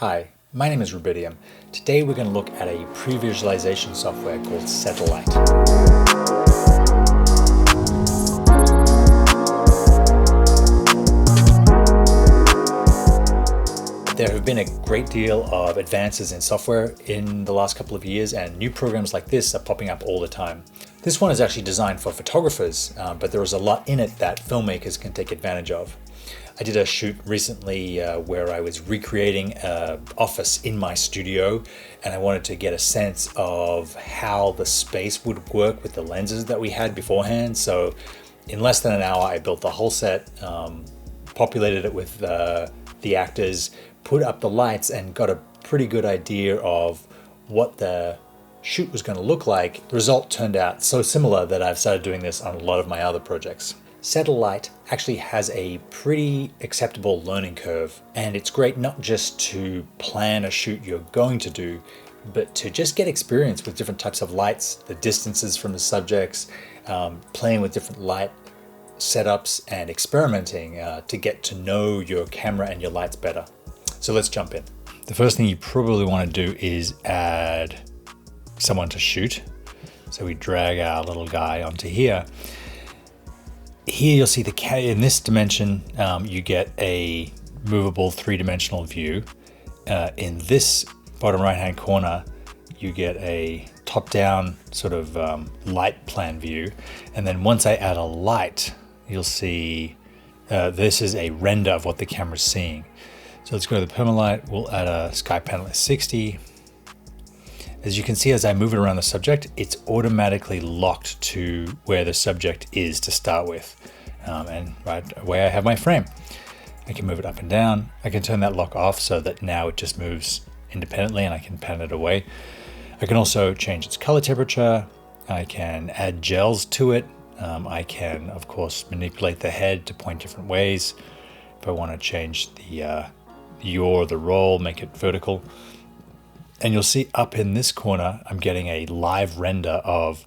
Hi, my name is Rubidium. Today we're going to look at a pre-visualization software called Satellite. There have been a great deal of advances in software in the last couple of years, and new programs like this are popping up all the time. This one is actually designed for photographers, but there is a lot in it that filmmakers can take advantage of. I did a shoot recently where I was recreating an office in my studio, and I wanted to get a sense of how the space would work with the lenses that we had beforehand. So in less than an hour, I built the whole set, populated it with the actors, put up the lights, and got a pretty good idea of what the shoot was going to look like. The result turned out so similar that I've started doing this on a lot of my other projects. Satellite actually has a pretty acceptable learning curve, and it's great not just to plan a shoot you're going to do, but to just get experience with different types of lights, the distances from the subjects, playing with different light setups and experimenting to get to know your camera and your lights better. So let's jump in. The first thing you probably want to do is add someone to shoot. So we drag our little guy onto here. Here you'll see in this dimension, you get a movable three-dimensional view. In this bottom right-hand corner, you get a top-down sort of light plan view. And then once I add a light, you'll see this is a render of what the camera's seeing. So let's go to the permalight. We'll add a sky panel at 60. As you can see, as I move it around the subject, it's automatically locked to where the subject is to start with. And right away I have my frame. I can move it up and down. I can turn that lock off so that now it just moves independently and I can pan it away. I can also change its color temperature. I can add gels to it. I can, of course, manipulate the head to point different ways. If I want to change the yaw or the roll, make it vertical. And you'll see up in this corner, I'm getting a live render of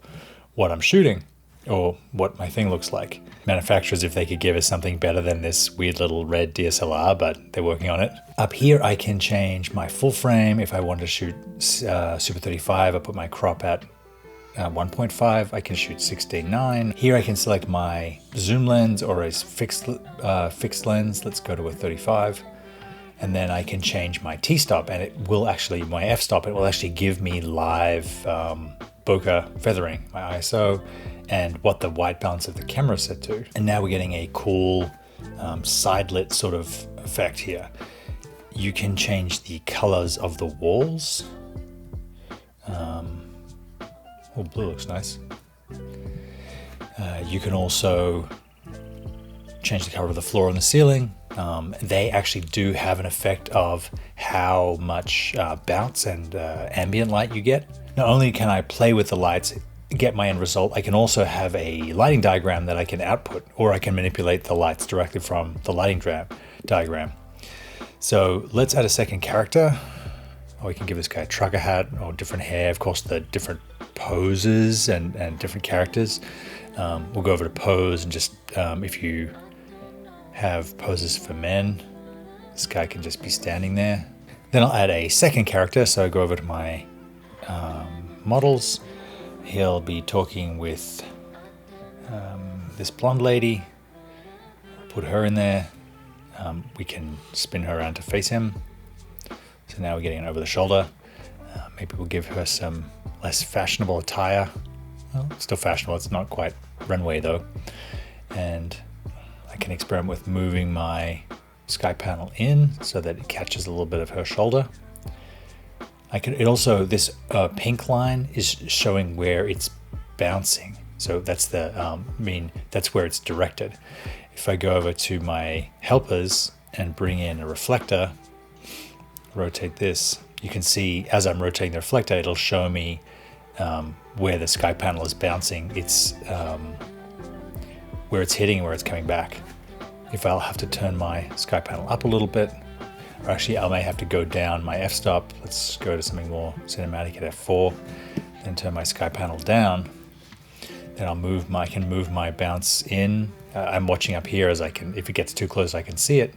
what I'm shooting or what my thing looks like. Manufacturers, if they could give us something better than this weird little red DSLR, but they're working on it. Up here, I can change my full frame. If I want to shoot Super 35, I put my crop at 1.5. I can shoot 16:9. Here I can select my zoom lens or a fixed lens. Let's go to a 35. And then I can change my T-stop, and it will actually, my f-stop, it will actually give me live bokeh feathering, my ISO, and what the white balance of the camera is set to. And now we're getting a cool side-lit sort of effect here. You can change the colors of the walls. Oh, blue looks nice. You can also change the color of the floor and the ceiling. They actually do have an effect of how much bounce and ambient light you get. Not only can I play with the lights, get my end result, I can also have a lighting diagram that I can output, or I can manipulate the lights directly from the lighting diagram. So let's add a second character. Or we can give this guy a trucker hat or different hair, of course, the different poses and different characters. We'll go over to pose, and just if you have poses for men, this guy can just be standing there. Then I'll add a second character, so I go over to my models. He'll be talking with this blonde lady. Put her in there. We can spin her around to face him. So now we're getting an over the shoulder. Maybe we'll give her some less fashionable attire. Well, still fashionable, it's not quite runway though. And I can experiment with moving my sky panel in so that it catches a little bit of her shoulder. This pink line is showing where it's bouncing. So that's that's where it's directed. If I go over to my helpers and bring in a reflector, rotate this, you can see as I'm rotating the reflector, it'll show me where the sky panel is bouncing. It's where it's hitting and where it's coming back. If I'll have to turn my sky panel up a little bit, or actually I may have to go down my f-stop. Let's go to something more cinematic at f4, then turn my sky panel down. Then I can move my bounce in. I'm watching up here as if it gets too close, I can see it.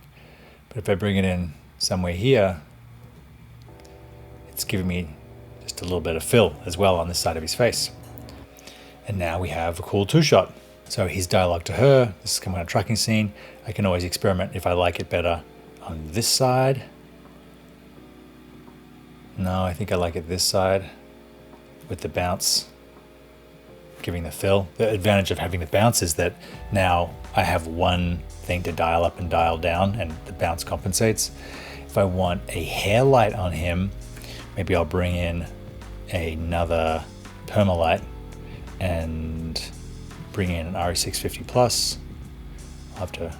But if I bring it in somewhere here, giving me just a little bit of fill as well on this side of his face. And now we have a cool two-shot. So his dialogue to her, this is kind of a tracking scene. I can always experiment if I like it better on this side. No, I think I like it this side with the bounce, giving the fill. The advantage of having the bounce is that now I have one thing to dial up and dial down, and the bounce compensates. If I want a hair light on him, maybe I'll bring in another permalight and bring in an RE650 Plus. I'll have to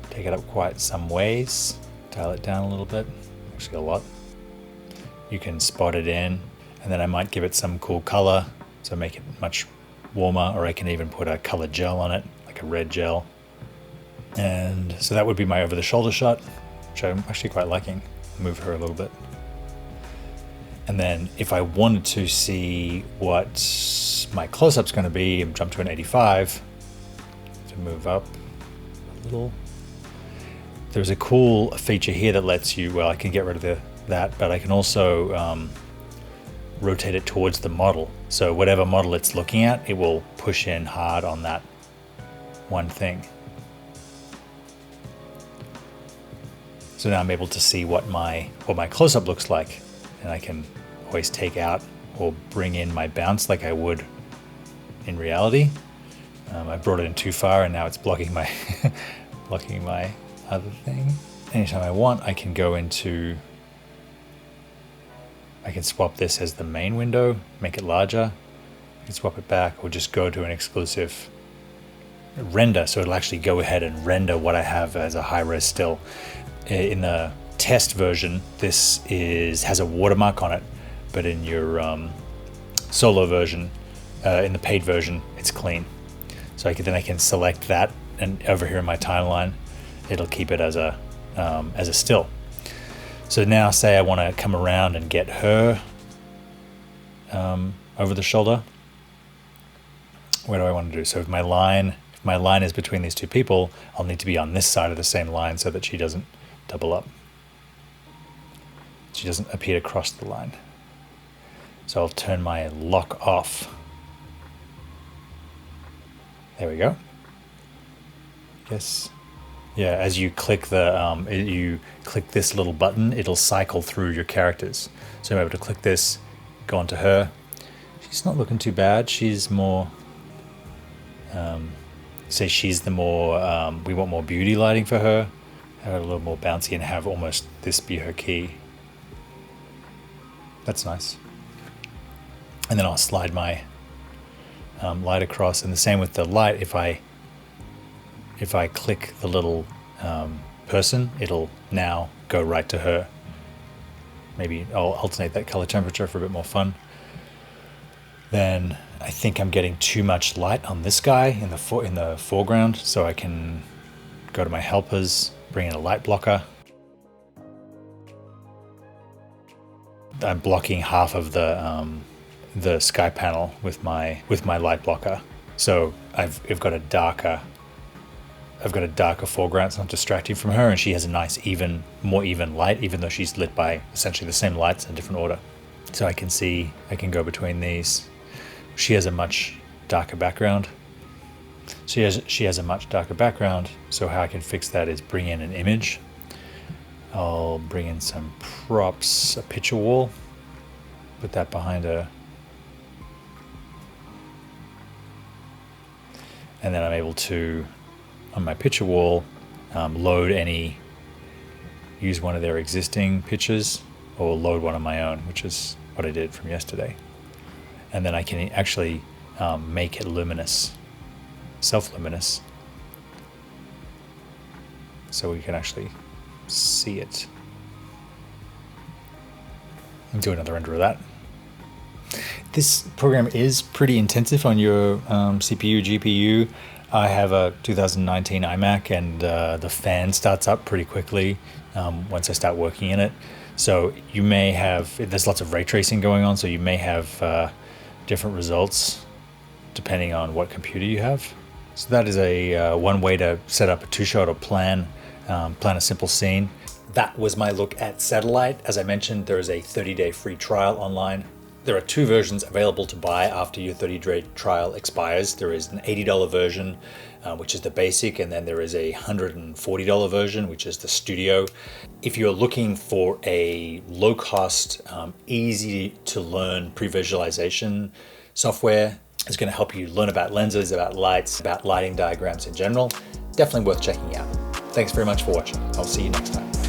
take it up quite some ways, dial it down a little bit, actually a lot. You can spot it in, and then I might give it some cool color, so make it much warmer, or I can even put a colored gel on it, like a red gel. And so that would be my over the shoulder shot, which I'm actually quite liking. Move her a little bit. And then if I wanted to see what my close-up's going to be, jump to an 85, to move up a little. There's a cool feature here that lets you, well, I can get rid of that, but I can also rotate it towards the model. So whatever model it's looking at, it will push in hard on that one thing. So now I'm able to see what my close-up looks like, and I can always take out or bring in my bounce like I would in reality. I brought it in too far, and now it's blocking my blocking my other thing. Anytime I want, I can go into, I can swap this as the main window, make it larger. I can swap it back, or just go to an exclusive render, so it'll actually go ahead and render what I have as a high-res still. In the test version, this has a watermark on it, but in your solo version, in the paid version, it's clean. So I can select that, and over here in my timeline, it'll keep it as a still. So now, say I want to come around and get her over the shoulder. What do I want to do? So if my line is between these two people, I'll need to be on this side of the same line so that she doesn't double up. She doesn't appear to cross the line. So I'll turn my lock off. There we go. Yes. Yeah, as you click this little button, it'll cycle through your characters. So I'm able to click this, go onto her. She's not looking too bad. She's more, say she's the more, we want more beauty lighting for her. Have it a little more bouncy and have almost this be her key. That's nice. And then I'll slide my light across, and the same with the light. If I click the little person, it'll now go right to her. Maybe I'll alternate that color temperature for a bit more fun. Then I think I'm getting too much light on this guy in the foreground, so I can go to my helpers, bring in a light blocker. I'm blocking half of the sky panel with my light blocker, so I've got a darker foreground, so I'm distracting from her, and she has a nice more even light, even though she's lit by essentially the same lights in a different order. So I can go between these. She has a much darker background. She has a much darker background, so how I can fix that is bring in an image. I'll bring in some props, a picture wall, put that behind her. And then I'm able to, on my picture wall, use one of their existing pictures, or load one of my own, which is what I did from yesterday. And then I can actually make it luminous, self-luminous, so we can actually see it. And do another render of that. This program is pretty intensive on your CPU, GPU. I have a 2019 iMac, and the fan starts up pretty quickly once I start working in it. So you may have, there's lots of ray tracing going on, so you may have different results depending on what computer you have. So that is one way to set up a two-shot or plan a simple scene. that was my look at Satellite. As I mentioned, there is a 30-day free trial online. There are 2 versions available to buy after your 30-day trial expires. There is an $80 version, which is the basic, and then there is a $140 version, which is the studio. If you're looking for a low-cost, easy to learn pre-visualization software, it's going to help you learn about lenses, about lights, about lighting diagrams in general, definitely worth checking out. Thanks very much for watching. I'll see you next time.